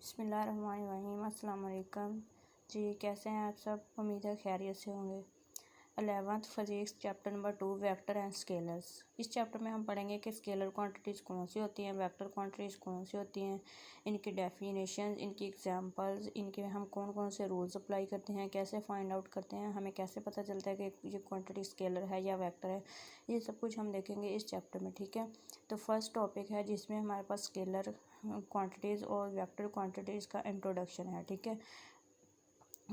बिस्मिल्लाहिर्रहमानिर्रहीम। अस्सलाम वालेकुम जी, कैसे हैं आप सब? उम्मीद है खैरियत से होंगे। 11th physics chapter number 2 vector and scalars. इस चैप्टर में हम पढ़ेंगे कि स्केलर क्वांटिटीज़ कौन सी होती हैं, वेक्टर क्वांटिटीज़ कौन सी होती हैं, इनकी डेफिनेशन, इनकी एग्जांपल्स, इनके हम कौन कौन से रूल्स अप्लाई करते हैं, कैसे फाइंड आउट करते हैं, हमें कैसे पता चलता है कि ये क्वांटिटी स्केलर है या वेक्टर है। ये सब कुछ हम देखेंगे इस चैप्टर में, ठीक है। तो फर्स्ट टॉपिक है जिसमें हमारे पास स्केलर क्वांटिटीज़ और वेक्टर क्वांटिटीज़ का इंट्रोडक्शन है, ठीक है।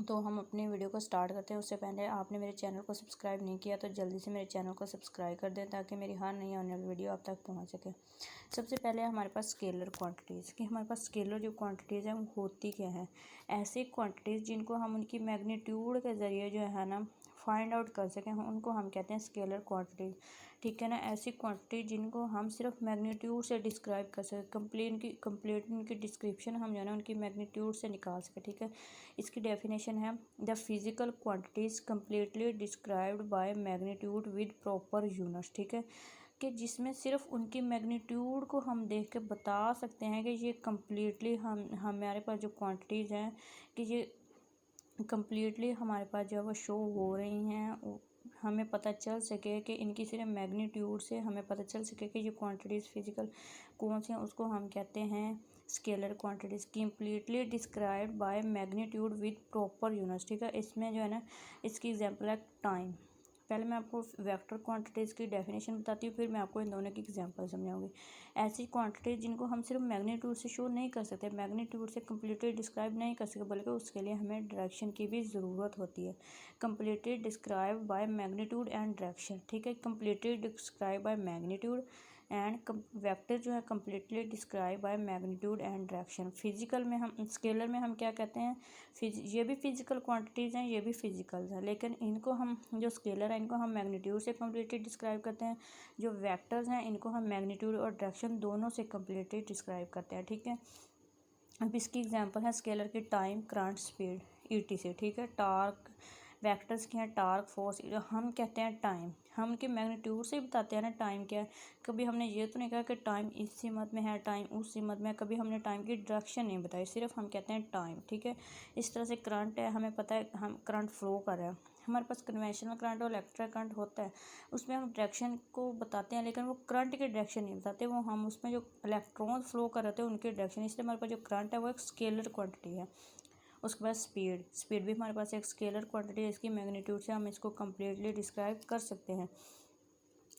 तो हम अपनी वीडियो को स्टार्ट करते हैं। उससे पहले आपने मेरे चैनल को सब्सक्राइब नहीं किया तो जल्दी से मेरे चैनल को सब्सक्राइब कर दें ताकि मेरी हर नई आने वाली वीडियो आप तक पहुंच सके। सबसे पहले हमारे पास स्केलर क्वांटिटीज़ कि हमारे पास स्केलर जो क्वांटिटीज़ हैं वो होती क्या है। ऐसी क्वांटिटीज़ जिनको हम उनकी मैग्नीट्यूड के ज़रिए जो है ना फाइंड आउट कर सकें, उनको हम कहते हैं स्केलर क्वांटिटीज़, ठीक है ना। ऐसी क्वांटिटी जिनको हम सिर्फ मैग्नीट्यूड से डिस्क्राइब कर सकें, कंप्लीट उनकी डिस्क्रिप्शन हम जो है ना उनकी मैग्नीट्यूड से निकाल सकें, ठीक है। इसकी डेफिनेशन है the physical quantities completely described by magnitude with proper units, ठीक है। कि जिसमें सिर्फ उनकी मैग्नीट्यूड को हम देख के बता सकते हैं कि ये कम्प्लीटली हम हमारे पास जो क्वांटिटीज़ हैं कि ये कम्प्लीटली हमारे पास जो है वो शो हो रही हैं, हमें पता चल सके कि इनकी सिर्फ मैग्नीट्यूड से हमें पता चल सके कि ये क्वांटिटीज़ फिजिकल कौन सी हैं, उसको हम कहते हैं scalar quantities completely described by magnitude with proper units, ठीक है। इसमें जो है ना इसकी एग्जांपल है टाइम। पहले मैं आपको वेक्टर क्वांटिटीज़ की डेफिनेशन बताती हूँ, फिर मैं आपको इन दोनों की एग्जांपल समझाऊंगी। ऐसी क्वांटिटीज़ जिनको हम सिर्फ मैग्नीट्यूड से शो नहीं कर सकते, मैग्नीट्यूड से कम्प्लीटली डिस्क्राइब नहीं कर सकते, बल्कि उसके लिए हमें डायरेक्शन की भी ज़रूरत होती है। Completely describe by magnitude and direction, ठीक है। Completely describe by magnitude and vector जो है completely describe by magnitude and direction. Physical में हम स्केलर में हम क्या कहते हैं, ये भी फिजिकल क्वांटिटीज़ हैं, ये भी फिजिकल हैं, लेकिन इनको हम जो स्केलर है इनको हम मैग्नीट्यूड से कम्प्लीटली डिस्क्राइब करते हैं। जो वेक्टर्स हैं इनको हम मैग्नीट्यूड और डायरेक्शन दोनों से कम्प्लीटली डिस्क्राइब करते हैं, ठीक है। अब इसकी एग्जांपल है स्केलर की टाइम, करंट, स्पीड, ETC, ठीक है। टार्क वेक्टर्स की हैं टार्क, फोर्स, हम कहते हैं टाइम, हम उनके मैग्नीट्यूड से ही बताते हैं ना टाइम क्या है। कभी हमने ये तो नहीं कहा कि टाइम इस सीमत में है, टाइम उस सीमत में है, कभी हमने टाइम की डायरेक्शन नहीं बताई, सिर्फ हम कहते हैं टाइम, ठीक है। इस तरह से करंट है, हमें पता है हम करंट फ्लो कर रहे हैं, हमारे पास कन्वेंशनल करंट और इलेक्ट्रिक करंट होता है, उसमें हम डायरेक्शन को बताते हैं, लेकिन वो करंट की डायरेक्शन नहीं बताते, वो हम उसमें जो इलेक्ट्रॉन फ्लो कर रहे थे उनकी डायरेक्शन, इसलिए हमारे पास जो करंट है वो एक स्केलर क्वांटिटी है। उसके बाद स्पीड भी हमारे पास एक स्केलर क्वांटिटी है, इसकी मैग्नीट्यूड से हम इसको कम्प्लीटली डिस्क्राइब कर सकते हैं।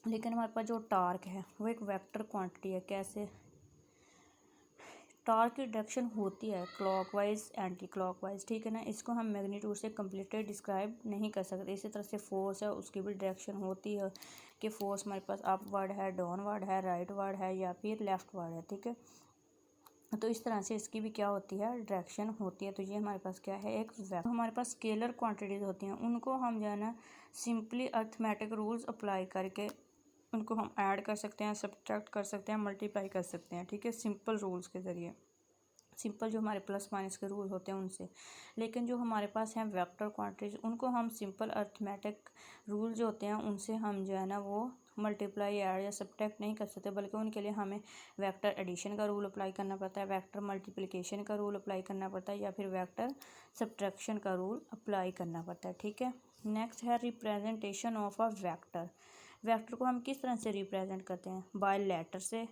लेकिन हमारे पास जो टार्क है वो एक वेक्टर क्वांटिटी है। कैसे? टार्क की डायरेक्शन होती है क्लॉकवाइज, एंटी क्लॉकवाइज, ठीक है ना। इसको हम मैग्नीट्यूड से कम्प्लीटली डिस्क्राइब नहीं कर सकते। इसी तरह से फोर्स है, उसकी भी डायरेक्शन होती है कि फोर्स हमारे पास अपवर्ड है, डाउनवर्ड है, राइटवर्ड है या फिर लेफ्टवर्ड है, ठीक है। तो इस तरह से इसकी भी क्या होती है, डायरेक्शन होती है। तो ये हमारे पास क्या है, एक वेक्टर। हमारे पास स्केलर क्वांटिटीज़ होती हैं, उनको हम जो है ना सिंपली अर्थमेटिक रूल्स अप्लाई करके उनको हम ऐड कर सकते हैं, सब्ट्रैक्ट कर सकते हैं, मल्टीप्लाई कर सकते हैं, ठीक है, सिंपल रूल्स के ज़रिए, सिंपल जो हमारे प्लस माइनस के रूल होते हैं उनसे। लेकिन जो हमारे पास हैं वेक्टर क्वांटिटीज़, उनको हम सिंपल अर्थमेटिक रूल जो होते हैं उनसे हम जो है ना वो मल्टीप्लाई, ऐड या सब्ट्रैक्ट नहीं कर सकते, बल्कि उनके लिए हमें वेक्टर एडिशन का रूल अप्लाई करना पड़ता है, वेक्टर मल्टीप्लिकेशन का रूल अप्लाई करना पड़ता है, या फिर वेक्टर सब्ट्रैक्शन का रूल अप्लाई करना पड़ता है, ठीक है। नेक्स्ट है representation of a vector. Vector को हम किस तरह से रिप्रेजेंट करते हैं, बाय लेटर से,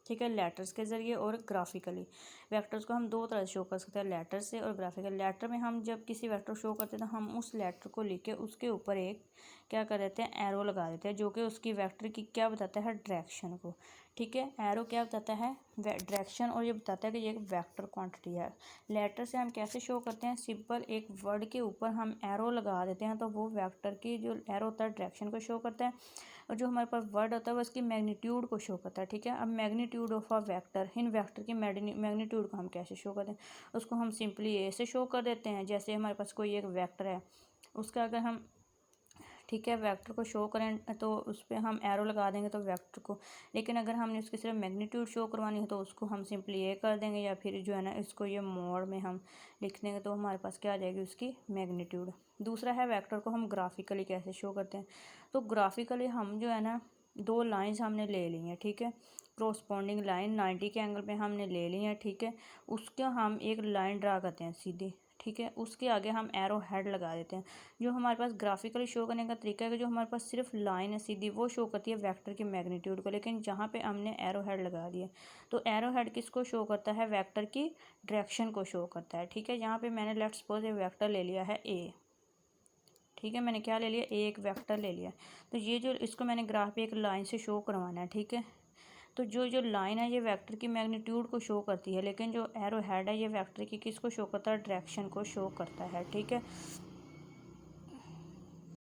ठीक है, लेटर्स के ज़रिए और ग्राफिकली। वेक्टर्स को हम दो तरह से शो कर सकते हैं, लेटर से और ग्राफिकल। लेटर में हम जब किसी वेक्टर शो करते हैं तो हम उस लेटर को लिख के उसके ऊपर एक क्या कर देते हैं, एरो लगा देते हैं, जो कि उसकी वेक्टर की क्या बताता है, डायरेक्शन को, ठीक है। एरो क्या बताता है, डायरेक्शन, और ये बताता है कि ये एक वेक्टर क्वांटिटी है। लेटर से हम कैसे शो करते हैं, सिंपल एक वर्ड के ऊपर हम एरो लगा देते हैं तो वो वेक्टर की जो एरो होता है डायरेक्शन को शो करता है, और जो हमारे पास वर्ड होता है वो इसकी मैग्नीट्यूड को शो करता है, ठीक है। अब magnitude of a vector, in vector की मैग्नीट्यूड को हम कैसे शो करते हैं, उसको हम सिंपली ए से शो कर देते हैं। जैसे हमारे पास कोई एक वेक्टर है, उसका अगर हम, ठीक है, वेक्टर को शो करें तो उस पर हम एरो लगा देंगे तो वेक्टर को, लेकिन अगर हमने उसकी सिर्फ मैग्नीट्यूड शो करवानी है तो उसको हम सिंपली ए कर देंगे, या फिर जो है ना इसको ये मोड में हम लिख देंगे तो हमारे पास क्या आ जाएगी, उसकी मैग्नीट्यूड। दूसरा है वेक्टर को हम ग्राफिकली कैसे शो करते हैं। तो ग्राफिकली हम जो है ना दो लाइंस हमने ले ली हैं, ठीक है। कोरस्पॉन्डिंग लाइन 90 के एंगल पे हमने ले ली है, ठीक है। उसका हम एक लाइन ड्रा करते हैं सीधी, ठीक है। उसके आगे हम एरो हेड लगा देते हैं। जो हमारे पास ग्राफिकली शो करने का तरीका है कि जो हमारे पास सिर्फ लाइन है सीधी, वो शो करती है वेक्टर की मैग्नीट्यूड को, लेकिन जहाँ पे हमने एरो हेड लगा दिया तो एरो हेड किसको शो करता है, वेक्टर की डायरेक्शन को शो करता है, ठीक है। यहाँ पे मैंने लेट्स सपोज एक वेक्टर ले लिया है ए, ठीक है। मैंने क्या ले लिया, ए एक वेक्टर ले लिया। तो ये जो इसको मैंने ग्राफ पे एक लाइन से शो करवाना है, ठीक है। तो जो जो लाइन है ये वेक्टर की मैग्नीट्यूड को शो करती है, लेकिन जो एरो हेड है ये वेक्टर की किसको शो करता है, डायरेक्शन को शो करता है, ठीक है।